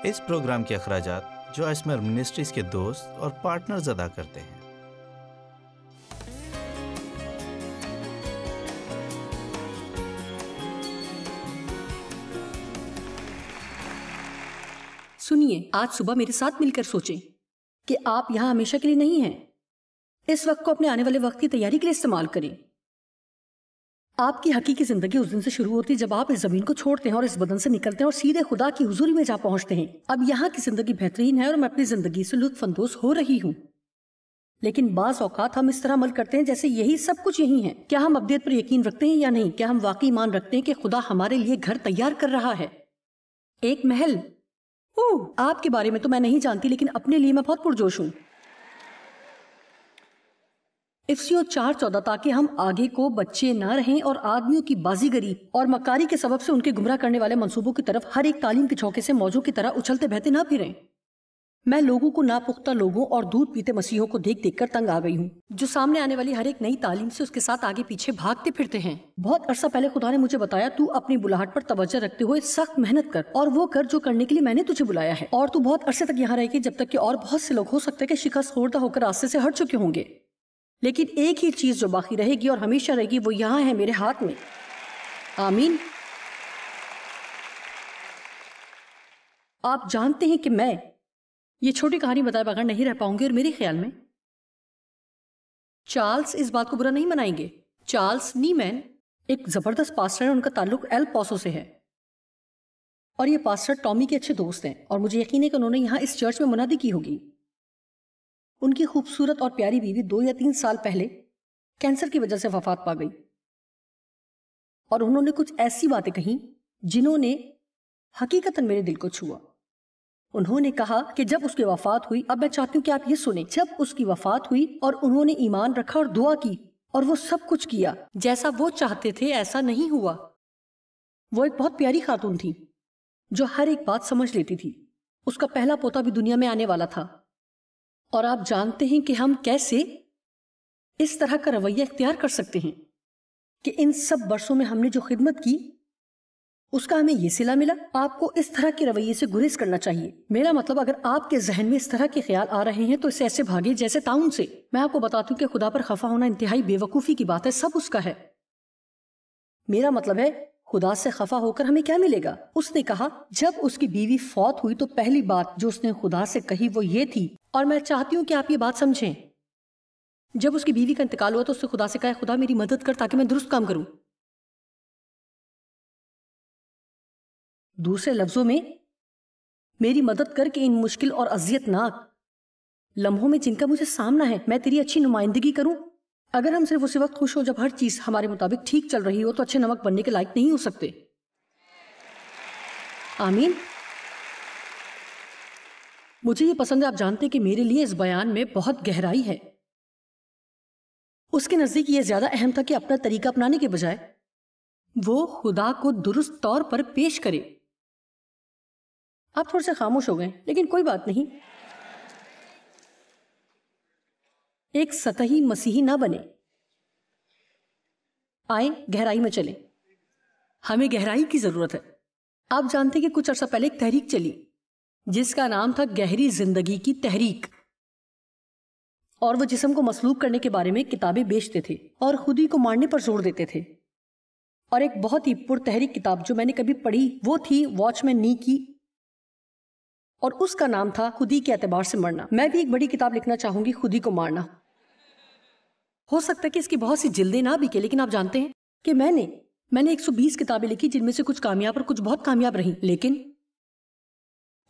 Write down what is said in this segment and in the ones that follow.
اس programme کے اخراجات جو اسمر منسٹریز کے دوست اور پارٹنرز ادا کرتے ہیں۔ سنیے، آج صبح میرے ساتھ مل کر سوچیں کہ آپ یہاں ہمیشہ کے لیے نہیں ہیں۔ اس وقت کو اپنے آنے والے وقت کی تیاری کے لیے استعمال کریں۔ آپ کی حقیقی زندگی اس دن سے شروع ہوتی ہے جب آپ اس زمین کو چھوڑتے ہیں اور اس بدن سے نکلتے ہیں اور سیدھے خدا کی حضوری میں جا پہنچتے ہیں۔ اب یہاں کی زندگی بہترین ہے اور میں اپنی زندگی سے لطف اندوز ہو رہی ہوں، لیکن بعض اوقات ہم اس طرح عمل کرتے ہیں جیسے یہی سب کچھ یہی ہے۔ کیا ہم ابدیت پر یقین رکھتے ہیں یا نہیں؟ کیا ہم واقعی ایمان رکھتے ہیں کہ خدا ہمارے لیے گھر تیار کر رہا ہے، ایک محل؟ آپ کے بارے میں تو میں نہیں جانتی، لیکن اپنے لیے میں بہت پرجوش ہوں۔ افسیوں 4:14، تاکہ ہم آگے کو بچے نہ رہیں اور آدمیوں کی بازیگری اور مکاری کے سبب سے ان کے گمراہ کرنے والے منصوبوں کی طرف ہر ایک تعلیم کے جھونکے سے موجوں کی طرح اچھلتے بہتے نہ پھریں۔ میں لوگوں کو ناپختہ لوگوں اور دودھ پیتے مسیحوں کو دیکھ دیکھ کر تنگ آ گئی ہوں، جو سامنے آنے والی ہر ایک نئی تعلیم سے اس کے ساتھ آگے پیچھے بھاگتے پھرتے ہیں۔ بہت عرصہ پہلے خدا نے مجھے بتایا، تو اپنی بلاہٹ پر توجہ رکھتے ہوئے سخت محنت کر اور وہ کر جو کرنے کے لیے میں نے تجھے بلایا ہے، اور تو بہت عرصے تک یہاں رہے گی جب تک کہ اور بہت سے لوگ ہو سکتے کہ شکست خوردہ ہو کر راستے سے ہٹ چکے ہوں گے، لیکن ایک ہی چیز جو باقی رہے گی اور ہمیشہ رہے گی، وہ یہاں ہے میرے ہاتھ میں۔ آمین۔ آپ جانتے ہیں کہ میں یہ چھوٹی کہانی بتائے بغیر نہیں رہ پاؤں گی، اور میرے خیال میں چارلز اس بات کو برا نہیں منائیں گے۔ چارلز نیمین ایک زبردست پاسٹر ہے، ان کا تعلق ایل پاسو سے ہے، اور یہ پاسٹر ٹامی کے اچھے دوست ہیں، اور مجھے یقین ہے کہ انہوں نے یہاں اس چرچ میں منادی کی ہوگی۔ ان کی خوبصورت اور پیاری بیوی 2 یا 3 سال پہلے کینسر کی وجہ سے وفات پا گئی، اور انہوں نے کچھ ایسی باتیں کہیں جنہوں نے حقیقتاً میرے دل کو چھوا۔ انہوں نے کہا کہ جب اس کی وفات ہوئی، اب میں چاہتی ہوں کہ آپ یہ سنیں، جب اس کی وفات ہوئی اور انہوں نے ایمان رکھا اور دعا کی اور وہ سب کچھ کیا جیسا وہ چاہتے تھے، ایسا نہیں ہوا۔ وہ ایک بہت پیاری خاتون تھی جو ہر ایک بات سمجھ لیتی تھی۔ اس کا پہلا پوتا بھی دنیا میں آنے والا تھا، اور آپ جانتے ہیں کہ ہم کیسے اس طرح کا رویہ اختیار کر سکتے ہیں کہ ان سب برسوں میں ہم نے جو خدمت کی اس کا ہمیں یہ صلہ ملا۔ آپ کو اس طرح کے رویے سے گریز کرنا چاہیے۔ میرا مطلب، اگر آپ کے ذہن میں اس طرح کے خیال آ رہے ہیں تو اسے ایسے بھاگے جیسے طاعون سے۔ میں آپ کو بتاتی ہوں کہ خدا پر خفا ہونا انتہائی بے وقوفی کی بات ہے، سب اس کا ہے۔ میرا مطلب ہے، خدا سے خفا ہو کر ہمیں کیا ملے گا؟ اس نے کہا جب اس کی بیوی فوت ہوئی تو پہلی بات جو اس نے خدا سے کہی وہ یہ تھی، اور میں چاہتی ہوں کہ آپ یہ بات سمجھیں، جب اس کی بیوی کا انتقال ہوا تو اس نے خدا سے کہا، خدا میری مدد کر تاکہ میں درست کام کروں۔ دوسرے لفظوں میں، میری مدد کر کے ان مشکل اور اذیت ناک لمحوں میں جن کا مجھے سامنا ہے میں تیری اچھی نمائندگی کروں۔ اگر ہم صرف اسی وقت خوش ہو جب ہر چیز ہمارے مطابق ٹھیک چل رہی ہو تو اچھے نمک بننے کے لائق نہیں ہو سکتے۔ آمین۔ مجھے یہ پسند ہے، آپ جانتے ہیں کہ میرے لیے اس بیان میں بہت گہرائی ہے۔ اس کے نزدیک یہ زیادہ اہم تھا کہ اپنا طریقہ اپنانے کے بجائے وہ خدا کو درست طور پر پیش کرے۔ آپ تھوڑے سے خاموش ہو گئے، لیکن کوئی بات نہیں۔ ایک سطحی مسیحی نہ بنے، آئیں گہرائی میں چلیں۔ ہمیں گہرائی کی ضرورت ہے۔ آپ جانتے ہیں کہ کچھ عرصہ پہلے ایک تحریک چلی جس کا نام تھا گہری زندگی کی تحریک، اور وہ جسم کو مسلوب کرنے کے بارے میں کتابیں بیچتے تھے اور خودی کو مارنے پر زور دیتے تھے۔ اور ایک بہت ہی پرتحریک کتاب جو میں نے کبھی پڑھی وہ تھی واچ مین نی کی، اور اس کا نام تھا خودی کے اعتبار سے مرنا۔ میں بھی ایک بڑی کتاب لکھنا چاہوں گی، خودی کو مارنا۔ ہو سکتا ہے کہ اس کی بہت سی جلدیں نہ بکے، لیکن آپ جانتے ہیں کہ میں نے 120 کتابیں لکھی جن میں سے کچھ کامیاب اور کچھ بہت کامیاب رہیں، لیکن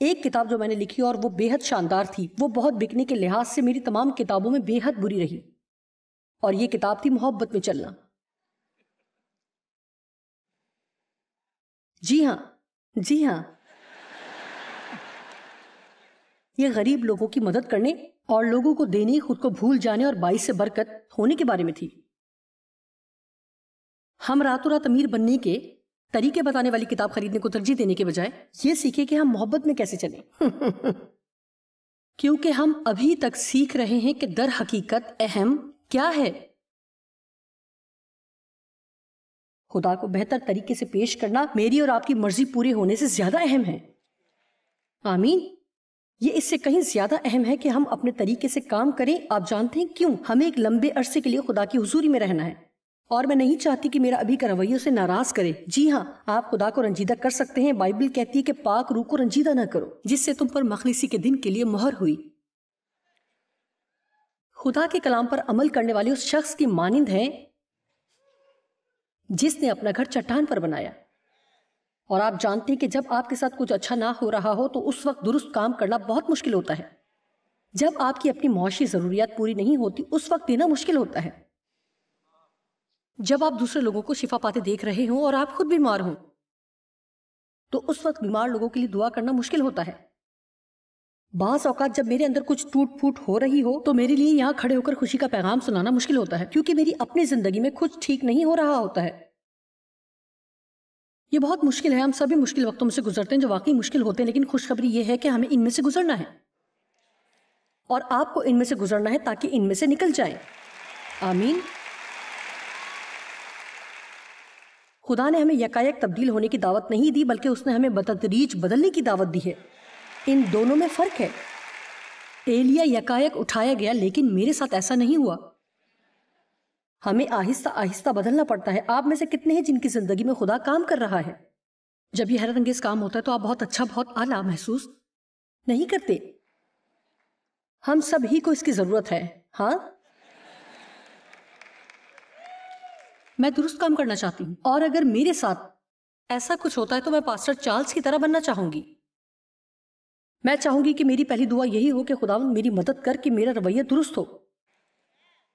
ایک کتاب جو میں نے لکھی اور وہ بے حد شاندار تھی، وہ بہت بکنے کے لحاظ سے میری تمام کتابوں میں بے حد بری رہی، اور یہ کتاب تھی محبت میں چلنا۔ جی ہاں، یہ غریب لوگوں کی مدد کرنے اور لوگوں کو دینے، خود کو بھول جانے اور باعث برکت ہونے کے بارے میں تھی۔ ہم راتوں رات امیر بننے کے طریقے بتانے والی کتاب خریدنے کو ترجیح دینے کے بجائے یہ سیکھیں کہ ہم محبت میں کیسے چلیں، کیونکہ ہم ابھی تک سیکھ رہے ہیں کہ در حقیقت اہم کیا ہے۔ خدا کو بہتر طریقے سے پیش کرنا میری اور آپ کی مرضی پورے ہونے سے زیادہ اہم ہے۔ آمین. یہ اس سے کہیں زیادہ اہم ہے کہ ہم اپنے طریقے سے کام کریں. آپ جانتے ہیں کیوں؟ ہمیں ایک لمبے عرصے کے لیے خدا کی حضوری میں رہنا ہے، اور میں نہیں چاہتی کہ میرا ابھی کا رویہ اسے ناراض کرے. جی ہاں، آپ خدا کو رنجیدہ کر سکتے ہیں. بائبل کہتی ہے کہ پاک روح کو رنجیدہ نہ کرو، جس سے تم پر مخلصی کے دن کے لیے مہر ہوئی. خدا کے کلام پر عمل کرنے والے اس شخص کی مانند ہیں جس نے اپنا گھر چٹان پر بنایا. اور آپ جانتے ہیں کہ جب آپ کے ساتھ کچھ اچھا نہ ہو رہا ہو تو اس وقت درست کام کرنا بہت مشکل ہوتا ہے. جب آپ کی اپنی معاشی ضروریات پوری نہیں ہوتی اس وقت دینا مشکل ہوتا ہے. جب آپ دوسرے لوگوں کو شفا پاتے دیکھ رہے ہوں اور آپ خود بیمار ہوں تو اس وقت بیمار لوگوں کے لیے دعا کرنا مشکل ہوتا ہے. بعض اوقات جب میرے اندر کچھ ٹوٹ پھوٹ ہو رہی ہو تو میرے لیے یہاں کھڑے ہو کر خوشی کا پیغام سنانا مشکل ہوتا ہے، کیونکہ میری اپنی زندگی میں کچھ ٹھیک نہیں ہو رہا ہوتا ہے. یہ بہت مشکل ہے. ہم سبھی مشکل وقتوں میں سے گزرتے ہیں جو واقعی مشکل ہوتے ہیں، لیکن خوشخبری یہ ہے کہ ہمیں ان میں سے گزرنا ہے، اور آپ کو ان میں سے گزرنا ہے تاکہ ان میں سے نکل جائیں. آمین. خدا نے ہمیں یکایک تبدیل ہونے کی دعوت نہیں دی، بلکہ اس نے ہمیں بتدریج بدلنے کی دعوت دی ہے. ان دونوں میں فرق ہے. ایلیا یکایک اٹھایا گیا، لیکن میرے ساتھ ایسا نہیں ہوا. ہمیں آہستہ آہستہ بدلنا پڑتا ہے. آپ میں سے کتنے ہیں جن کی زندگی میں خدا کام کر رہا ہے؟ جب یہ حیرت انگیز کام ہوتا ہے تو آپ بہت اچھا، بہت اعلیٰ محسوس نہیں کرتے؟ ہم سب ہی کو اس کی ضرورت ہے. ہاں، میں درست کام کرنا چاہتی ہوں، اور اگر میرے ساتھ ایسا کچھ ہوتا ہے تو میں پاسٹر چارلز کی طرح بننا چاہوں گی. میں چاہوں گی کہ میری پہلی دعا یہی ہو کہ خداوند میری مدد کر کہ میرا رویہ درست ہو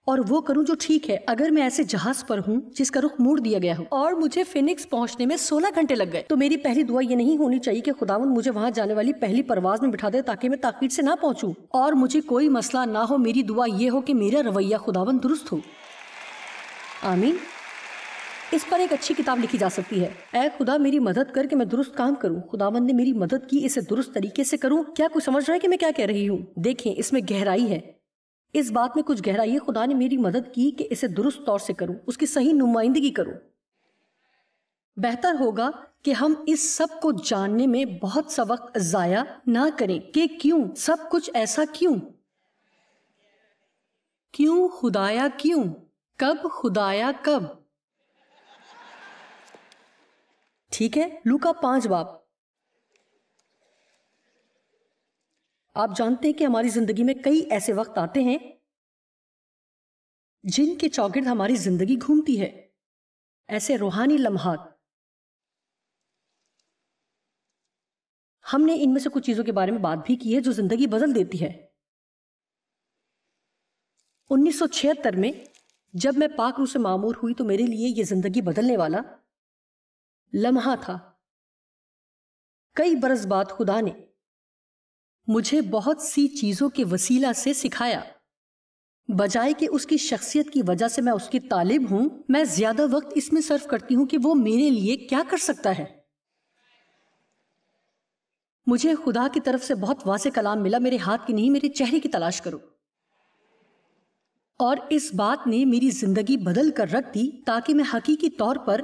اور وہ کروں جو ٹھیک ہے. اگر میں ایسے جہاز پر ہوں جس کا رخ موڑ دیا گیا ہو اور مجھے فینکس پہنچنے میں 16 گھنٹے لگ گئے، تو میری پہلی دعا یہ نہیں ہونی چاہیے کہ خداوند مجھے وہاں جانے والی پہلی پرواز میں بٹھا دے تاکہ میں تاخیر سے نہ پہنچوں اور مجھے کوئی مسئلہ نہ ہو. میری دعا یہ ہو کہ میرا رویہ خداوند درست ہو. آمین. اس پر ایک اچھی کتاب لکھی جا سکتی ہے، اے خدا میری مدد کر کہ میں درست کام کروں. خداوند نے میری مدد کی، اسے درست طریقے سے کروں. کیا کوئی سمجھ رہا ہے کہ میں کیا کہہ رہی ہوں؟ دیکھیں، اس میں گہرائی ہے. اس بات میں کچھ گہرائی ہے. خدا نے میری مدد کی کہ اسے درست طور سے کروں، اس کی صحیح نمائندگی کروں. بہتر ہوگا کہ ہم اس سب کو جاننے میں بہت سا وقت ضائع نہ کریں کہ کیوں سب کچھ ایسا، کیوں خدایا، کیوں، کب خدایا، کب. ٹھیک ہے، لوکا 5 باب. آپ جانتے ہیں کہ ہماری زندگی میں کئی ایسے وقت آتے ہیں جن کے چوگرد ہماری زندگی گھومتی ہے، ایسے روحانی لمحات. ہم نے ان میں سے کچھ چیزوں کے بارے میں بات بھی کی ہے جو زندگی بدل دیتی ہے. 1976 میں جب میں پاک روح سے معمور ہوئی تو میرے لیے یہ زندگی بدلنے والا لمحہ تھا. کئی برس بعد خدا نے مجھے بہت سی چیزوں کے وسیلہ سے سکھایا. بجائے کہ اس کی شخصیت کی وجہ سے میں اس کی طالب ہوں، میں زیادہ وقت اس میں صرف کرتی ہوں کہ وہ میرے لیے کیا کر سکتا ہے. مجھے خدا کی طرف سے بہت واضح کلام ملا، میرے ہاتھ کی نہیں میرے چہرے کی تلاش کرو. اور اس بات نے میری زندگی بدل کر رکھ دی تاکہ میں حقیقی طور پر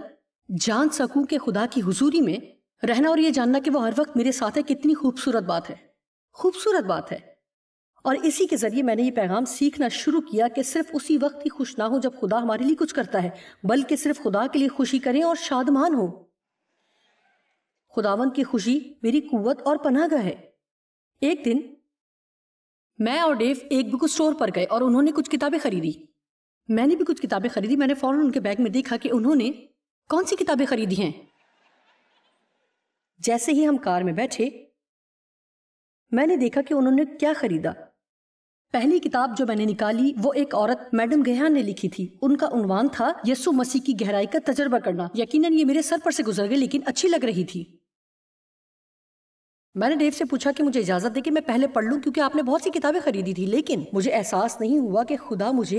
جان سکوں کہ خدا کی حضوری میں رہنا اور یہ جاننا کہ وہ ہر وقت میرے ساتھ ہے کتنی خوبصورت بات ہے. خوبصورت بات ہے. اور اسی کے ذریعے میں نے یہ پیغام سیکھنا شروع کیا کہ صرف اسی وقت ہی خوش نہ ہو جب خدا ہمارے لیے کچھ کرتا ہے، بلکہ صرف خدا کے لیے خوشی کریں اور شادمان ہو. خداوند کی خوشی میری قوت اور پناہ گاہ ہے. ایک دن میں اور ڈیو ایک بک اسٹور پر گئے اور انہوں نے کچھ کتابیں خریدی. میں نے بھی کچھ کتابیں خریدی. میں نے فوراً ان کے بیگ میں دیکھا کہ انہوں نے کون سی کتابیں خریدی ہیں. جیسے ہی ہم کار میں بیٹھے میں نے دیکھا کہ انہوں نے کیا خریدا. پہلی کتاب جو میں نے نکالی وہ ایک عورت میڈم گیہان نے لکھی تھی. ان کا عنوان تھا یسوع مسیح کی گہرائی کا تجربہ کرنا. یقیناً یہ میرے سر پر سے گزر گئی لیکن اچھی لگ رہی تھی. میں نے ڈیو سے پوچھا کہ مجھے اجازت دے کہ میں پہلے پڑھ لوں کیونکہ آپ نے بہت سی کتابیں خریدی تھی، لیکن مجھے احساس نہیں ہوا کہ خدا مجھے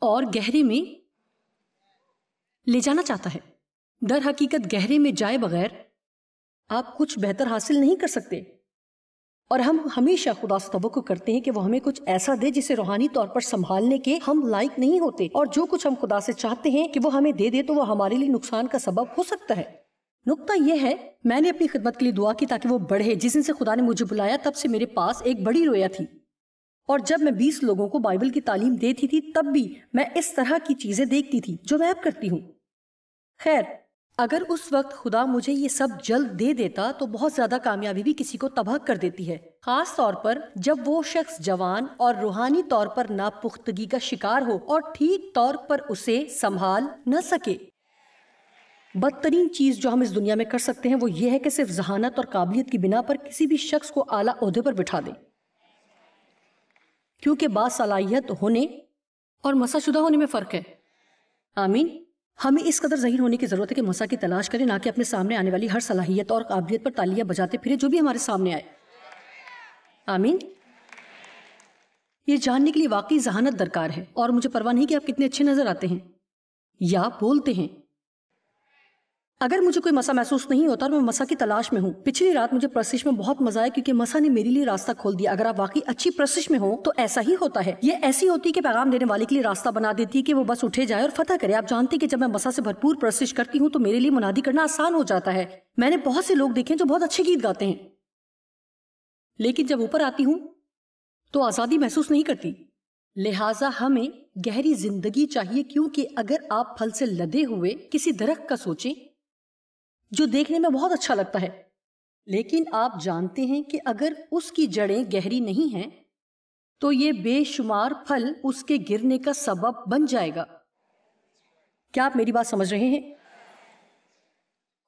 اور گہرے میں لے جانا چاہتا ہے. در حقیقت گہرے میں جائے بغیر آپ کچھ بہتر حاصل نہیں کر سکتے. اور ہم ہمیشہ خدا سے توقع کرتے ہیں کہ وہ ہمیں کچھ ایسا دے جسے روحانی طور پر سنبھالنے کے ہم لائق نہیں ہوتے، اور جو کچھ ہم خدا سے چاہتے ہیں کہ وہ ہمیں دے دے تو وہ ہمارے لیے نقصان کا سبب ہو سکتا ہے. نقطہ یہ ہے میں نے اپنی خدمت کے لیے دعا کی تاکہ وہ بڑھے. جس دن سے خدا نے مجھے بلایا تب سے میرے پاس ایک بڑی رویا تھی، اور جب میں 20 لوگوں کو بائبل کی تعلیم دیتی تھی تب بھی میں اس طرح کی چیزیں دیکھتی تھی جو میں اب کرتی ہوں. خیر، اگر اس وقت خدا مجھے یہ سب جلد دے دیتا تو بہت زیادہ کامیابی بھی کسی کو تباہ کر دیتی ہے، خاص طور پر جب وہ شخص جوان اور روحانی طور پر ناپختگی کا شکار ہو اور ٹھیک طور پر اسے سنبھال نہ سکے. بدترین چیز جو ہم اس دنیا میں کر سکتے ہیں وہ یہ ہے کہ صرف ذہانت اور قابلیت کی بنا پر کسی بھی شخص کو اعلیٰ عہدے پر بٹھا دیں، کیونکہ باصلاحیت ہونے اور مسح شدہ ہونے میں فرق ہے. آمین. ہمیں اس قدر ذہین ہونے کی ضرورت ہے کہ مسح کی تلاش کریں، نہ کہ اپنے سامنے آنے والی ہر صلاحیت اور قابلیت پر تالیاں بجاتے پھرے جو بھی ہمارے سامنے آئے. آمین. یہ جاننے کے لیے واقعی ذہانت درکار ہے، اور مجھے پرواہ نہیں کہ آپ کتنے اچھے نظر آتے ہیں یا بولتے ہیں. اگر مجھے کوئی مسا محسوس نہیں ہوتا اور میں مسا کی تلاش میں ہوں. پچھلی رات مجھے پرستش میں بہت مزہ آیا کیونکہ مسا نے میرے لیے راستہ کھول دیا. اگر آپ واقعی اچھی پرستش میں ہوں تو ایسا ہی ہوتا ہے. یہ ایسی ہوتی کہ پیغام دینے والے کے لیے راستہ بنا دیتی کہ وہ بس اٹھے جائے اور فتح کرے. آپ جانتے کہ جب میں مسا سے بھرپور پرستش کرتی ہوں تو میرے لیے منادی کرنا آسان ہو جاتا ہے. میں نے بہت سے لوگ دیکھے جو بہت اچھے گیت گاتے ہیں، لیکن جب اوپر آتی ہوں تو آزادی محسوس نہیں کرتی. لہٰذا ہمیں گہری زندگی چاہیے، کیونکہ اگر آپ پھل سے لدے ہوئے کسی درخت کا سوچیں جو دیکھنے میں بہت اچھا لگتا ہے، لیکن آپ جانتے ہیں کہ اگر اس کی جڑیں گہری نہیں ہیں تو یہ بے شمار پھل اس کے گرنے کا سبب بن جائے گا. کیا آپ میری بات سمجھ رہے ہیں؟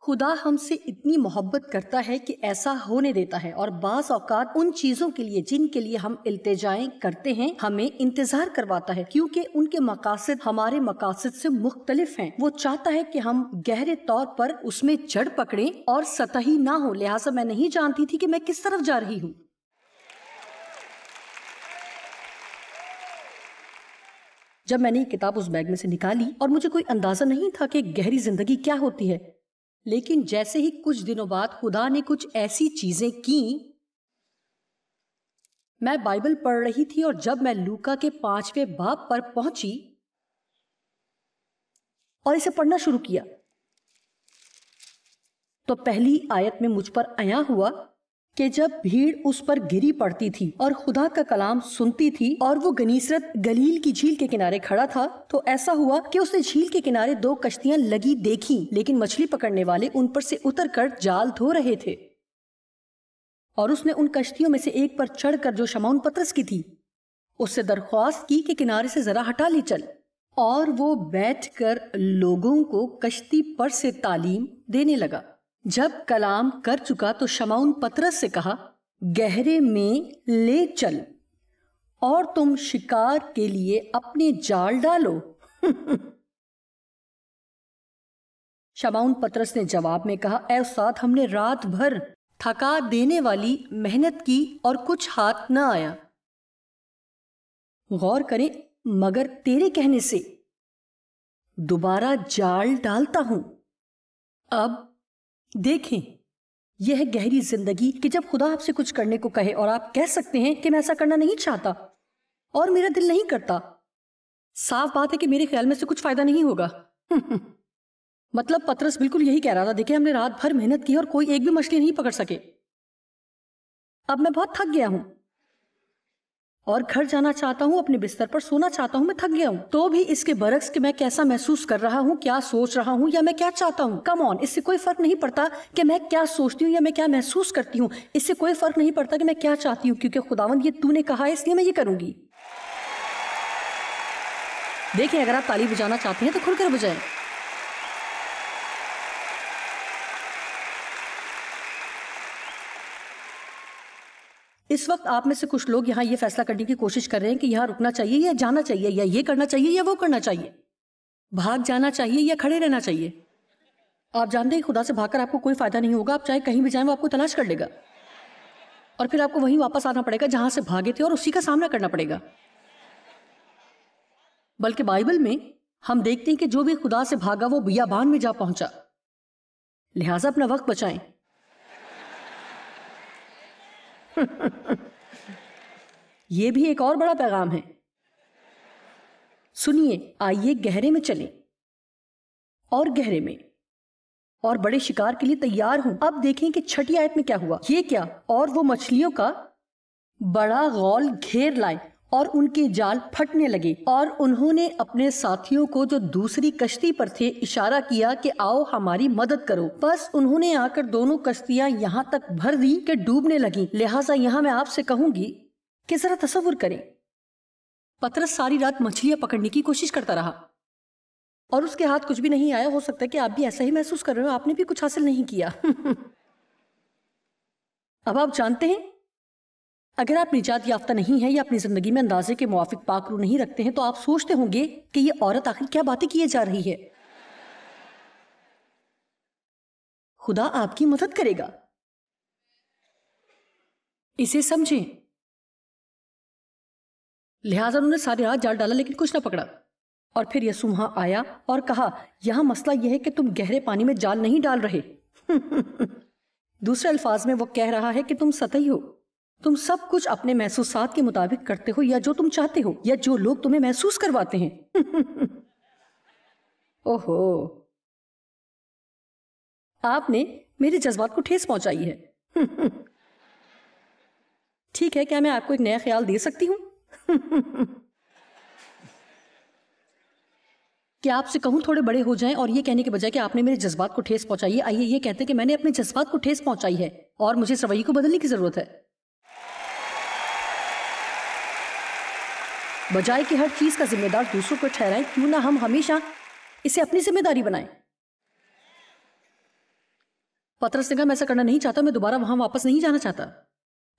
خدا ہم سے اتنی محبت کرتا ہے کہ ایسا ہونے دیتا ہے، اور بعض اوقات ان چیزوں کے لیے جن کے لیے ہم التجائیں کرتے ہیں ہمیں انتظار کرواتا ہے، کیونکہ ان کے مقاصد ہمارے مقاصد سے مختلف ہیں. وہ چاہتا ہے کہ ہم گہرے طور پر اس میں جڑ پکڑیں اور سطحی نہ ہو. لہٰذا میں نہیں جانتی تھی کہ میں کس طرف جا رہی ہوں. جب میں نے یہ کتاب اس بیگ میں سے نکالی اور مجھے کوئی اندازہ نہیں تھا کہ گہری زندگی کیا ہوتی ہے، لیکن جیسے ہی کچھ دنوں بعد خدا نے کچھ ایسی چیزیں کیں. میں بائبل پڑھ رہی تھی اور جب میں لوکا کے 5ویں باب پر پہنچی اور اسے پڑھنا شروع کیا تو پہلی آیت میں مجھ پر عیاں ہوا کہ جب بھیڑ اس پر گری پڑتی تھی اور خدا کا کلام سنتی تھی اور وہ گنیسرت گلیل کی جھیل کے کنارے کھڑا تھا، تو ایسا ہوا کہ اس نے جھیل کے کنارے 2 کشتیاں لگی دیکھیں، لیکن مچھلی پکڑنے والے ان پر سے اتر کر جال دھو رہے تھے. اور اس نے ان کشتیوں میں سے ایک پر چڑھ کر جو شمعون پطرس کی تھی اس سے درخواست کی کہ کنارے سے ذرا ہٹا لے چل، اور وہ بیٹھ کر لوگوں کو کشتی پر سے تعلیم دینے لگا. جب کلام کر چکا تو شمعون پطرس سے کہا، گہرے میں لے چل اور تم شکار کے لیے اپنے جال ڈالو. شمعون پطرس نے جواب میں کہا، اے استاد، ہم نے رات بھر تھکا دینے والی محنت کی اور کچھ ہاتھ نہ آیا. غور کریں، مگر تیرے کہنے سے دوبارہ جال ڈالتا ہوں. اب دیکھیں، یہ ہے گہری زندگی کہ جب خدا آپ سے کچھ کرنے کو کہے اور آپ کہہ سکتے ہیں کہ میں ایسا کرنا نہیں چاہتا اور میرا دل نہیں کرتا. صاف بات ہے کہ میرے خیال میں سے کچھ فائدہ نہیں ہوگا. مطلب پطرس بالکل یہی کہہ رہا تھا، دیکھیں ہم نے رات بھر محنت کی اور کوئی ایک بھی مچھلی نہیں پکڑ سکے. اب میں بہت تھک گیا ہوں اور گھر جانا چاہتا ہوں، اپنے بستر پر سونا چاہتا ہوں. میں تھک گیا ہوں. تو بھی اس کے برعکس کہ میں کیسا محسوس کر رہا ہوں، کیا سوچ رہا ہوں یا میں کیا چاہتا ہوں. کم آن، اس سے کوئی فرق نہیں پڑتا کہ میں کیا سوچتی ہوں یا میں کیا محسوس کرتی ہوں. اس سے کوئی فرق نہیں پڑتا کہ میں کیا چاہتی ہوں، کیونکہ خداوند یہ تو نے کہا ہے، اس لیے میں یہ کروں گی. دیکھیں، اگر آپ تالی بجانا چاہتے ہیں تو کھل کر بجائیں. اس وقت آپ میں سے کچھ لوگ یہاں یہ فیصلہ کرنے کی کوشش کر رہے ہیں کہ یہاں رکنا چاہیے یا جانا چاہیے، یا یہ کرنا چاہیے یا وہ کرنا چاہیے، بھاگ جانا چاہیے یا کھڑے رہنا چاہیے. آپ جانتے ہیں خدا سے بھاگ کر آپ کو کوئی فائدہ نہیں ہوگا. آپ چاہے کہیں بھی جائیں وہ آپ کو تلاش کر لے گا، اور پھر آپ کو وہیں واپس آنا پڑے گا جہاں سے بھاگے تھے اور اسی کا سامنا کرنا پڑے گا. بلکہ بائبل میں ہم دیکھتے ہیں کہ جو بھی خدا سے بھاگا وہ بیابان میں جا پہنچا. لہٰذا اپنا وقت بچائیں. یہ بھی ایک اور بڑا پیغام ہے. سنیے، آئیے گہرے میں چلیں. اور گہرے میں اور بڑے شکار کے لیے تیار ہوں۔ اب دیکھیں کہ چھٹی آیت میں کیا ہوا۔ یہ کیا؟ اور وہ مچھلیوں کا بڑا غول گھیر لائے اور ان کے جال پھٹنے لگے، اور انہوں نے اپنے ساتھیوں کو جو دوسری کشتی پر تھے اشارہ کیا کہ آؤ ہماری مدد کرو۔ بس انہوں نے آ کر دونوں کشتیاں یہاں تک بھر دی کہ ڈوبنے لگیں۔ لہٰذا یہاں میں آپ سے کہوں گی کہ ذرا تصور کریں، پطرس ساری رات مچھلیاں پکڑنے کی کوشش کرتا رہا اور اس کے ہاتھ کچھ بھی نہیں آیا۔ ہو سکتا ہے کہ آپ بھی ایسا ہی محسوس کر رہے ہو، آپ نے بھی کچھ حاصل نہیں کیا۔ اب آپ جانتے ہیں، اگر آپ نجات یافتہ نہیں ہیں یا اپنی زندگی میں اندازے کے موافق پاک روح نہیں رکھتے ہیں تو آپ سوچتے ہوں گے کہ یہ عورت آخر کیا باتیں کیے جا رہی ہے۔ خدا آپ کی مدد کرے گا، اسے سمجھیں۔ لہٰذا انہوں نے ساری رات جال ڈالا لیکن کچھ نہ پکڑا، اور پھر یسوع وہاں آیا اور کہا، یہاں مسئلہ یہ ہے کہ تم گہرے پانی میں جال نہیں ڈال رہے۔ دوسرے الفاظ میں وہ کہہ رہا ہے کہ تم سطحی ہو، تم سب کچھ اپنے محسوسات کے مطابق کرتے ہو، یا جو تم چاہتے ہو، یا جو لوگ تمہیں محسوس کرواتے ہیں۔ اوہو، آپ نے میرے جذبات کو ٹھیس پہنچائی ہے۔ ٹھیک ہے، کیا میں آپ کو ایک نیا خیال دے سکتی ہوں؟ کیا آپ سے کہوں تھوڑے بڑے ہو جائیں، اور یہ کہنے کے بجائے کہ آپ نے میرے جذبات کو ٹھیس پہنچائی ہے، آئیے یہ کہتے کہ میں نے اپنے جذبات کو ٹھیس پہنچائی ہے اور مجھے اس رویے کو بدلنے کی ضرورت ہے۔ بجائے کہ ہر چیز کا ذمہ دار دوسروں کو ٹھہرائیں، کیوں نہ ہم ہمیشہ اسے اپنی ذمہ داری بنائیں۔ پطرس نے کہا، میں ایسا کرنا نہیں چاہتا، میں دوبارہ وہاں واپس نہیں جانا چاہتا،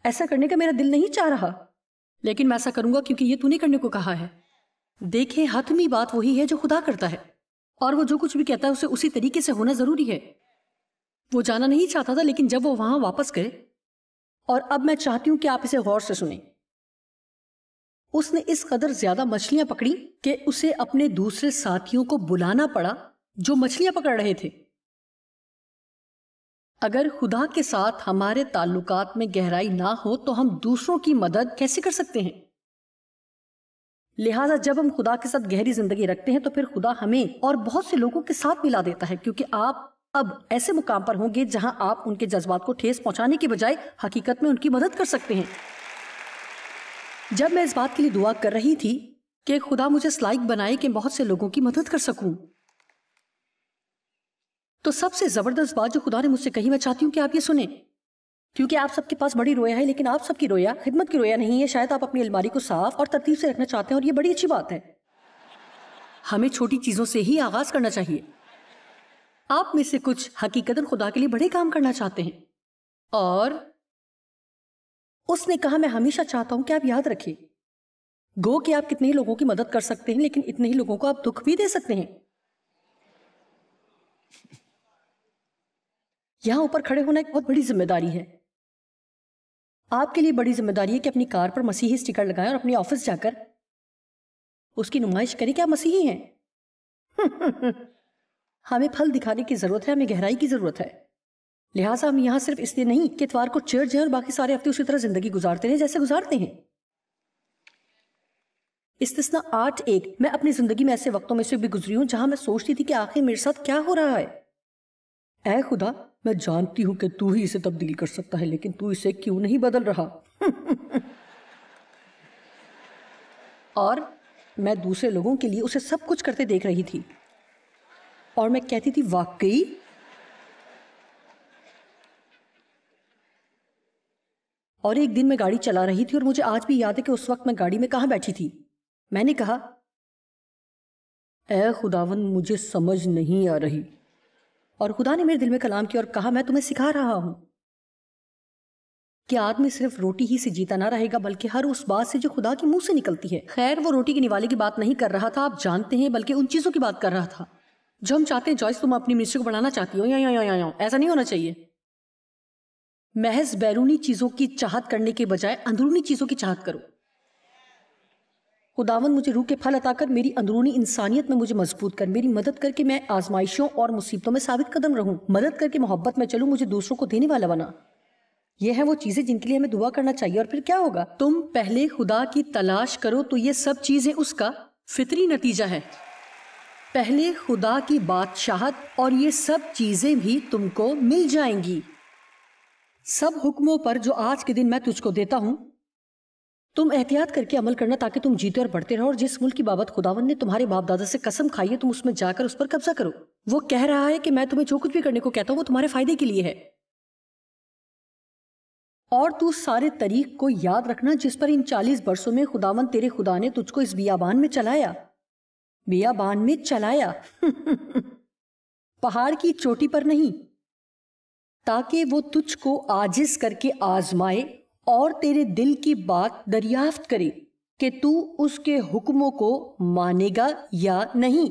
ایسا کرنے کا میرا دل نہیں چاہ رہا، لیکن میں ایسا کروں گا کیونکہ یہ تو نے کرنے کو کہا ہے۔ دیکھیں، حتمی بات وہی ہے جو خدا کرتا ہے، اور وہ جو کچھ بھی کہتا ہے اسے اسی طریقے سے ہونا ضروری ہے۔ وہ جانا نہیں چاہتا تھا، لیکن جب وہ وہاں واپس گئے، اور اب میں چاہتی ہوں کہ آپ اسے غور سے سنیں، اس نے اس قدر زیادہ مچھلیاں پکڑی کہ اسے اپنے دوسرے ساتھیوں کو بلانا پڑا جو مچھلیاں پکڑ رہے تھے۔ اگر خدا کے ساتھ ہمارے تعلقات میں گہرائی نہ ہو تو ہم دوسروں کی مدد کیسے کر سکتے ہیں؟ لہٰذا جب ہم خدا کے ساتھ گہری زندگی رکھتے ہیں تو پھر خدا ہمیں اور بہت سے لوگوں کے ساتھ ملا دیتا ہے، کیونکہ آپ اب ایسے مقام پر ہوں گے جہاں آپ ان کے جذبات کو ٹھیس پہنچانے کے بجائے حقیقت میں ان کی مدد کر سکتے ہیں۔ جب میں اس بات کے لیے دعا کر رہی تھی کہ خدا مجھے اس لائق بنائے کہ بہت سے لوگوں کی مدد کر سکوں، تو سب سے زبردست بات جو خدا نے مجھ سے کہی، میں چاہتی ہوں کہ آپ یہ سنیں، کیونکہ آپ سب کے پاس بڑی رویا ہے، لیکن آپ سب کی رویا خدمت کی رویا نہیں ہے۔ شاید آپ اپنی الماری کو صاف اور ترتیب سے رکھنا چاہتے ہیں، اور یہ بڑی اچھی بات ہے۔ ہمیں چھوٹی چیزوں سے ہی آغاز کرنا چاہیے۔ آپ میں سے کچھ حقیقتاً خدا کے لیے بڑے کام کرنا چاہتے ہیں، اور اس نے کہا، میں ہمیشہ چاہتا ہوں کہ آپ یاد رکھیں، گو کہ آپ کتنے ہی لوگوں کی مدد کر سکتے ہیں، لیکن اتنے ہی لوگوں کو آپ دکھ بھی دے سکتے ہیں۔ یہاں اوپر کھڑے ہونا ایک بہت بڑی ذمہ داری ہے۔ آپ کے لیے بڑی ذمہ داری ہے کہ اپنی کار پر مسیحی اسٹیکر لگائیں اور اپنی آفس جا کر اس کی نمائش کریں کہ آپ مسیحی ہیں۔ ہمیں پھل دکھانے کی ضرورت ہے، ہمیں گہرائی کی ضرورت ہے۔ لہٰذا ہم یہاں صرف اس لیے نہیں کہ اتوار کو چرچ جائیں اور باقی سارے ہفتے اسی طرح زندگی گزارتے رہیں جیسے گزارتے ہیں۔ استثناء 8:1، میں اپنی زندگی میں ایسے وقتوں میں سے بھی گزری ہوں جہاں میں سوچتی تھی کہ آخر میرے ساتھ کیا ہو رہا ہے۔ اے خدا، میں جانتی ہوں کہ تو ہی اسے تبدیل کر سکتا ہے، لیکن تو اسے کیوں نہیں بدل رہا؟ اور میں دوسرے لوگوں کے لیے اسے سب کچھ کرتے دیکھ رہی تھی، اور میں کہتی تھی، واقعی اور ایک دن میں گاڑی چلا رہی تھی، اور مجھے آج بھی یاد ہے کہ اس وقت میں گاڑی میں کہاں بیٹھی تھی۔ میں نے کہا، اے خداوند، مجھے سمجھ نہیں آ رہی، اور خدا نے میرے دل میں کلام کیا اور کہا، میں تمہیں سکھا رہا ہوں کہ آدمی صرف روٹی ہی سے جیتا نہ رہے گا، بلکہ ہر اس بات سے جو خدا کے منہ سے نکلتی ہے۔ خیر، وہ روٹی کے نوالے کی بات نہیں کر رہا تھا، آپ جانتے ہیں، بلکہ ان چیزوں کی بات کر رہا تھا جو ہم چاہتے ہیں۔ جوائس، تم اپنی منسٹری کو بڑھانا چاہتی ہو، ایسا نہیں ہونا چاہیے۔ محض بیرونی چیزوں کی چاہت کرنے کے بجائے اندرونی چیزوں کی چاہت کرو۔ خداوند، مجھے روح کے پھل عطا کر، میری اندرونی انسانیت میں مجھے مضبوط کر، میری مدد کر کے میں آزمائشوں اور مصیبتوں میں ثابت قدم رہوں، مدد کر کے محبت میں چلوں، مجھے دوسروں کو دینے والا بنا۔ یہ ہیں وہ چیزیں جن کے لیے ہمیں دعا کرنا چاہیے۔ اور پھر کیا ہوگا؟ تم پہلے خدا کی تلاش کرو تو یہ سب چیزیں اس کا فطری نتیجہ ہے۔ پہلے خدا کی بادشاہت اور یہ سب چیزیں بھی تم کو مل جائیں گی. سب حکموں پر جو آج کے دن میں تجھ کو دیتا ہوں تم احتیاط کر کے عمل کرنا تاکہ تم جیتے اور بڑھتے رہو، اور جس ملک کی بابت خداوند نے تمہارے باپ دادا سے قسم کھائی ہے تم اس میں جا کر اس پر قبضہ کرو. وہ کہہ رہا ہے کہ میں تمہیں جو کچھ بھی کرنے کو کہتا ہوں وہ تمہارے فائدے کے لیے ہے. اور تو سارے طریق کو یاد رکھنا جس پر ان 40 برسوں میں خداوند تیرے خدا نے تجھ کو اس بیابان میں چلایا. بیابان میں چلایا پہاڑ کی چوٹی پر نہیں، تاکہ وہ تجھ کو عاجز کر کے آزمائے اور تیرے دل کی بات دریافت کرے کہ تو اس کے حکموں کو مانے گا یا نہیں.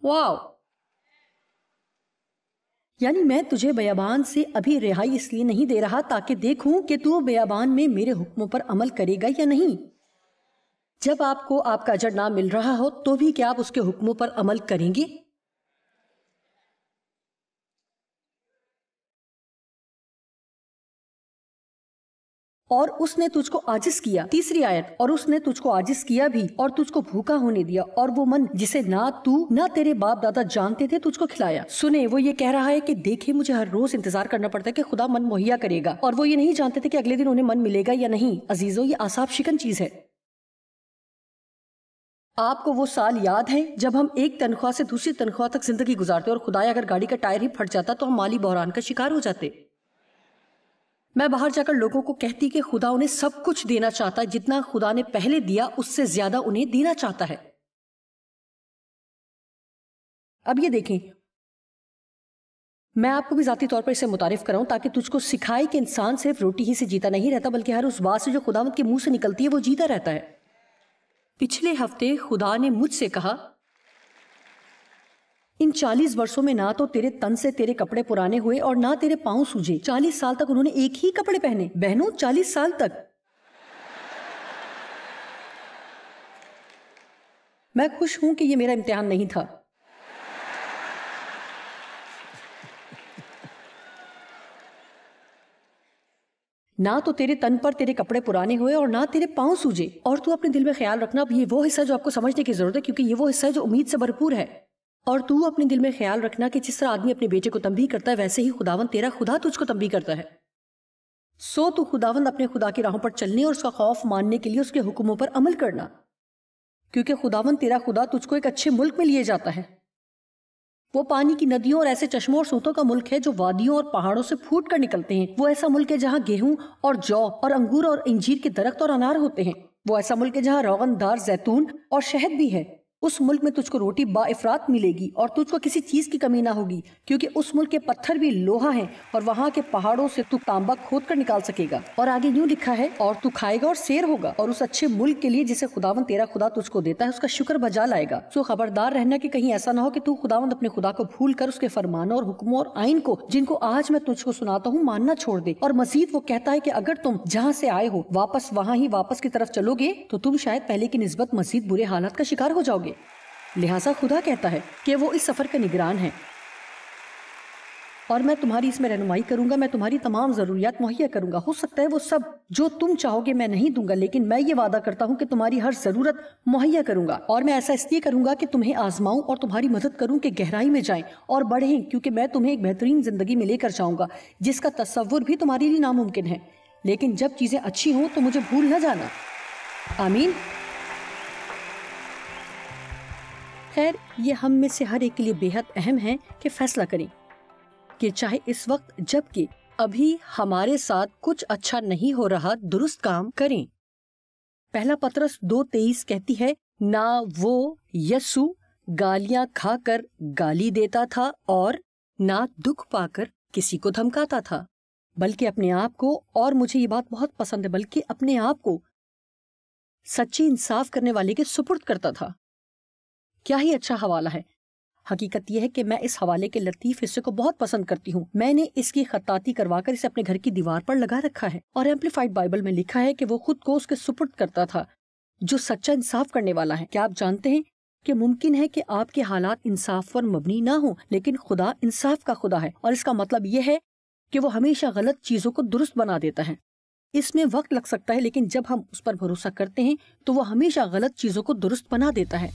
واو! یعنی میں تجھے بیابان سے ابھی رہائی اس لیے نہیں دے رہا تاکہ دیکھوں کہ تو بیابان میں میرے حکموں پر عمل کرے گا یا نہیں. جب آپ کو آپ کا اجر نہ مل رہا ہو تو بھی کیا آپ اس کے حکموں پر عمل کریں گے؟ اور اس نے تجھ کو عاجز کیا. تیسری آیت، اور اس نے تجھ کو عاجز کیا بھی اور تجھ کو بھوکا ہونے دیا، اور وہ من جسے نہ تو نہ تیرے باپ دادا جانتے تھے تجھ کو کھلایا. سنے، وہ یہ کہہ رہا ہے کہ دیکھیں مجھے ہر روز انتظار کرنا پڑتا ہے کہ خدا من مہیا کرے گا، اور وہ یہ نہیں جانتے تھے کہ اگلے دن انہیں من ملے گا یا نہیں. عزیزو، یہ اعصاب شکن چیز ہے. آپ کو وہ سال یاد ہے جب ہم ایک تنخواہ سے دوسری تنخواہ تک زندگی گزارتے اور خدایا اگر گاڑی کا ٹائر ہی پھٹ جاتا تو ہم مالی بحران کا شکار ہو جاتے. میں باہر جا کر لوگوں کو کہتی کہ خدا انہیں سب کچھ دینا چاہتا ہے، جتنا خدا نے پہلے دیا اس سے زیادہ انہیں دینا چاہتا ہے. اب یہ دیکھیں، میں آپ کو بھی ذاتی طور پر اسے متعارف کراؤں تاکہ تجھ کو سکھائے کہ انسان صرف روٹی ہی سے جیتا نہیں رہتا بلکہ ہر اس بات سے جو خداوند کے منہ سے نکلتی ہے وہ جیتا رہتا ہے. پچھلے ہفتے خدا نے مجھ سے کہا ان 40 برسوں میں نہ تو تیرے تن سے تیرے کپڑے پرانے ہوئے اور نہ تیرے پاؤں سوجے. 40 سال تک انہوں نے ایک ہی کپڑے پہنے. بہنوں، 40 سال تک. میں خوش ہوں کہ یہ میرا امتحان نہیں تھا. نہ تو تیرے تن پر تیرے کپڑے پرانے ہوئے اور نہ تیرے پاؤں سوجے. اور تو اپنے دل میں خیال رکھنا، اب یہ وہ حصہ جو آپ کو سمجھنے کی ضرورت ہے کیونکہ یہ وہ حصہ ہے جو امید سے بھرپور ہے. اور تو اپنے دل میں خیال رکھنا کہ جس طرح آدمی اپنے بیٹے کو تنبیہ کرتا ہے ویسے ہی خداوند تیرا خدا تجھ کو تنبیہ کرتا ہے. سو تو خداوند اپنے خدا کی راہوں پر چلنے اور اس کا خوف ماننے کے لیے اس کے حکموں پر عمل کرنا، کیونکہ خداوند تیرا خدا تجھ کو ایک اچھے ملک میں لیے جاتا ہے. وہ پانی کی ندیوں اور ایسے چشموں اور سوتوں کا ملک ہے جو وادیوں اور پہاڑوں سے پھوٹ کر نکلتے ہیں. وہ ایسا ملک ہے جہاں گیہوں اور جو اور انگور اور انجیر کے درخت اور انار ہوتے ہیں. وہ ایسا ملک ہے جہاں روغن دار زیتون اور شہد بھی ہے. اس ملک میں تجھ کو روٹی با افراط ملے گی اور تجھ کو کسی چیز کی کمی نہ ہوگی، کیونکہ اس ملک کے پتھر بھی لوہا ہیں اور وہاں کے پہاڑوں سے تو تانبا کھود کر نکال سکے گا. اور آگے یوں لکھا ہے، اور تو کھائے گا اور سیر ہوگا اور اس اچھے ملک کے لیے جسے خداوند تیرا خدا تجھ کو دیتا ہے اس کا شکر بجا لائے گا. سو خبردار رہنا کہ کہیں ایسا نہ ہو کہ تو خداوند اپنے خدا کو بھول کر اس کے فرمانوں اور حکموں اور آئین کو جن کو آج میں تجھ کو سناتا ہوں ماننا چھوڑ دے. اور مزید وہ کہتا ہے کہ اگر تم جہاں سے آئے ہو واپس وہاں ہی واپس کی طرف چلو گے تو تم شاید پہلے کی نسبت مزید برے حالات کا شکار ہو جاؤ گے. لہٰذا خدا کہتا ہے کہ وہ اس سفر کا نگران ہے اور میں تمہاری اس میں رہنمائی کروں گا. میں تمہاری تمام ضروریات مہیا کروں گا. ہو سکتا ہے وہ سب جو تم چاہو گے میں نہیں دوں گا، لیکن میں یہ وعدہ کرتا ہوں کہ تمہاری ہر ضرورت مہیا کروں گا. اور میں ایسا اس لیے کروں گا کہ تمہیں آزماؤں اور تمہاری مدد کروں کہ گہرائی میں جائیں اور بڑھیں، کیونکہ میں تمہیں ایک بہترین زندگی میں لے کر جاؤں گا جس کا تصور بھی تمہارے لیے ناممکن ہے. لیکن جب چیزیں اچھی ہوں تو مجھے بھول نہ جانا. آمین. خیر، یہ ہم میں سے ہر ایک کے لیے بے حد اہم ہے کہ فیصلہ کریں کہ چاہے اس وقت جبکہ ابھی ہمارے ساتھ کچھ اچھا نہیں ہو رہا درست کام کریں. پہلا پطرس 2:23 کہتی ہے، نہ وہ یسوع گالیاں کھا کر گالی دیتا تھا اور نہ دکھ پا کر کسی کو دھمکاتا تھا، بلکہ اپنے آپ کو، اور مجھے یہ بات بہت پسند ہے، بلکہ اپنے آپ کو سچے انصاف کرنے والے کے سپرد کرتا تھا. کیا ہی اچھا حوالہ ہے. حقیقت یہ ہے کہ میں اس حوالے کے لطیف حصے کو بہت پسند کرتی ہوں. میں نے اس کی خطاطی کروا کر اسے اپنے گھر کی دیوار پر لگا رکھا ہے. اور ایمپلیفائڈ بائبل میں لکھا ہے کہ وہ خود کو اس کے سپرد کرتا تھا جو سچا انصاف کرنے والا ہے. کیا آپ جانتے ہیں کہ ممکن ہے کہ آپ کے حالات انصاف پر مبنی نہ ہوں، لیکن خدا انصاف کا خدا ہے، اور اس کا مطلب یہ ہے کہ وہ ہمیشہ غلط چیزوں کو درست بنا دیتا ہے. اس میں وقت لگ سکتا ہے، لیکن جب ہم اس پر بھروسہ کرتے ہیں تو وہ ہمیشہ غلط چیزوں کو درست بنا دیتا ہے.